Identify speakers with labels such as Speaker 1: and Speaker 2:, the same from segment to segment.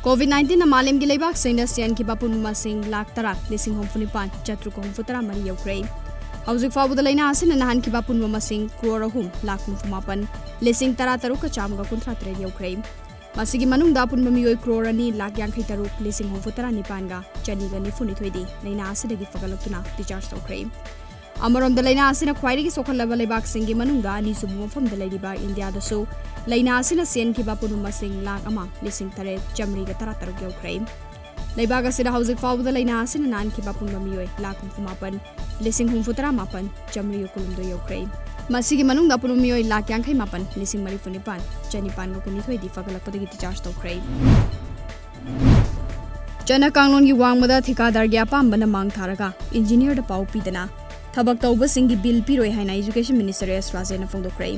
Speaker 1: COVID-19 मालेम की लेबाक सेंडा सेन की बापुन मसिंग लाख तरा लिसिंग होमफुनी पान चत्रुक होमफुतरा मरी यौख्रे हौजिक फाउबद लैना आसिन नहान की बापुन मसिंग क्रोर अहुम लाख हुमफुमापन लिसिंग तरा तरुक चामगा कुंथ्रा तरे यौख्रे मसिगी मनुंग दापुन मियोय क्रोर अनि लाख यांखै तरुक लिसिंग होमफुतरा निपानगा चनीगा निफुनि थोइदी लैना आसिदगी फगलक्तुना डिस्चार्ज तौख्रे अमरोम लैना आसिना ख्वाइदगी सोखलबा लेबाक सिंगी मनुंगा अनिसुबु मफमदा लैरिबा इंडिया दसु लैना आसिना सेन की बापुन मसिंग लाख अमा लिसिंग तरे चमरीगा तरा तरुक यौख्रे लेबाक असिदा हौजिक फाउबदा लैना आसिना नान की बापुन मियोय लाख हुमफुमापन लिसिंग हुमफुतरा मापन चमरी कुलुमदो यौख्रे मसिगी मनुंगा पुनु मियोय लाख यांखै मापन लिसिंग मरिफुनिपान चनिपान कुनिथोइदी फगलक्पदगी डिस्चार्ज तौख्रे चना कांगलोन की वांगमदा ठिकादारगी अपाम्बना मांग थारगा इंजीनियर द पाउ पीदना थबक तौबसिंगी बिल पिरोय हाइना एजुकेशन मिनिस्टर एस राजेना फोंदोक्रे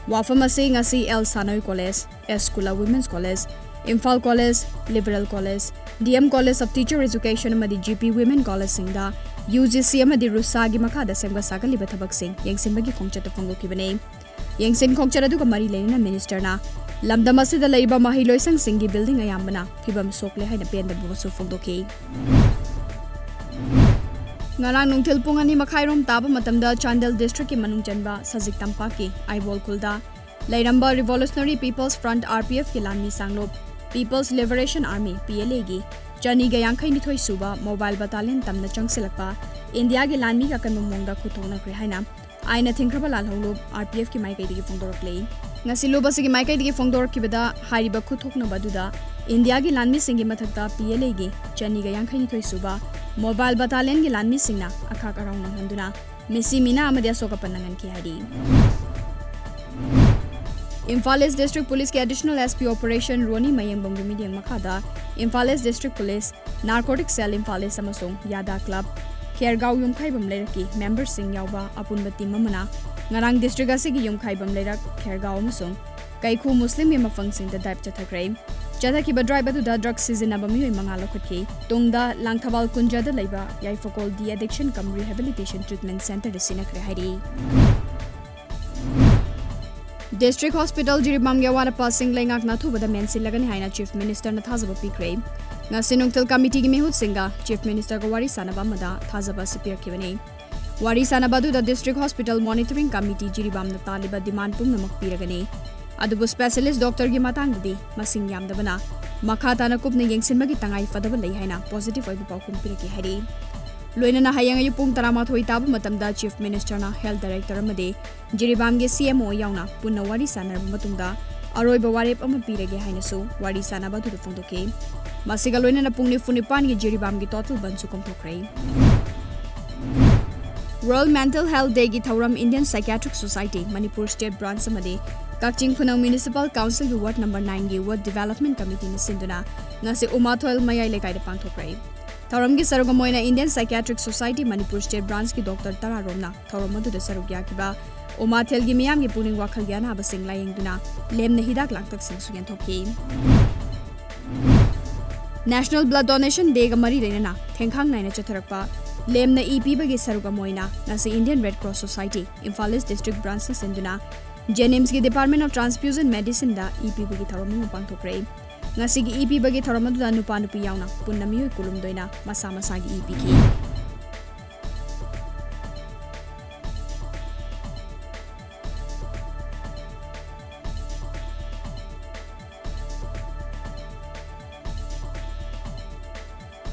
Speaker 1: वाफम असे ngasi L Sanoi college S school women's college Imphal college liberal college DM college of teacher education अमदी जीपी वुमेन कॉलेज सिंगदा यूजीसी अमदी रुसागी मखादा सेमगा सागलिबा थबकसिंग यंगसिनबगी खोंगचत फोंदोकिबने यंगसिन खोंगचत अदुगा मरी लेना मिनिस्टरना लमदम असिदा लैबा महिलोइसंग सिंगी बिल्डिंग अयामबना फिबम सोकले हाइना पेंदबुसु फोंदोकी ngarang nungthil pung ani makhairom taba matamda Chandel district ki manung chanba sajik tampa ki aibol khulda lairamba revolutionary people's front RPF ki lanmi sanglop people's liberation army PLA gi chani ga yankhai ni thoi suba mobile battalion tamna changsilakpa india gi lanmi ka kan mongda khuthongna kre haina aina thingkraba lal holo RPF ki mai kai digi phongdorok lei ngasi loba sigi mai kai digi phongdorok ki bada hariba khuthokna baduda india gi lanmi singi mathakta PLA gi chani ga yankhai ni thoi suba mobile battalion की लानमी सिंगना अखा कराउन हंदुना मिसी मीना अमदिया सोकपन्नंगन की हरी Imphal east district police के additional SP operation रोनी मयंगबंग मीडियम मखादा Imphal east district police narcotic cell Imphal east अमसोंग यादा क्लब खेरगांव युमखाइबम लेरकी मेंबर सिंग यावबा अपुनबा टीम अमना ngarang district asigi युमखाइबम लेरक खेरगांव अमसोंग कैखु मुस्लिम के मफंग सिंग द दाइप चथख्रे चथकिबा ड्राइव अदुदा ड्रग सिजनबा मियोय मंगा लखटकी तोंगदा लांगथबाल कुंजदा लैबा याइफकोल de-addiction cum rehabilitation treatment centre द सिनखरे हाइरी डिस्ट्रिक्ट हॉस्पिटल जिरिबाम गेवाना पासिंग लेंगाक नाथुबदा मेंसिन लगनी हाइना चीफ मिनिस्टर न थाजब पिक्रे ngasinunktel committee gi mehut singa chief minister ko wari sanaba mada thajaba sipir kibani wari sanaba du the district hospital monitoring committee jiribam na taliba demand pum namak piragani adubu specialist doctor gi matang di masing yamdabana makhata na kupna yengsinma gi tangai fadaba lei haina positive oibu paukum piraki hari loinana hayang ayu pung tarama thoi tabu matamda chief minister na health director amade jiribam gi CMO yauna punna wari sanar matungda aroiba warep ama pirage haina su wari sanaba du phongdoke masiga loinana pungni funipan gi jiribam gi total bansu komthokrai World Mental Health Day gi thauram Indian Psychiatric Society Manipur State Branch amade Kakching Phunau Municipal Council gi Ward number 9 gi Ward Development Committee ni sinduna ngasi Umathol Mayai lekai da pangthokrai thauram gi sarugamoina Indian Psychiatric Society Manipur State Branch gi Dr. Tara Romna thauram adu da sarugya kiba Umathel gi miyam gi puning wakhal gyana abasing layengduna lemna hidak langtak sing sugen thokki National Blood Donation Day ga mari leina thengkhang naina chatharakpa lemna EP bagi saruga moina ngasi Indian Red Cross Society Imphal East District Branch na senduna Jenims gi Department of Transfusion Medicine da EP bagi tharamu pangthokre ngasi gi EP bagi tharamadu da nupa nupi yauna punna miyoy kulum doina masa masa gi EP ki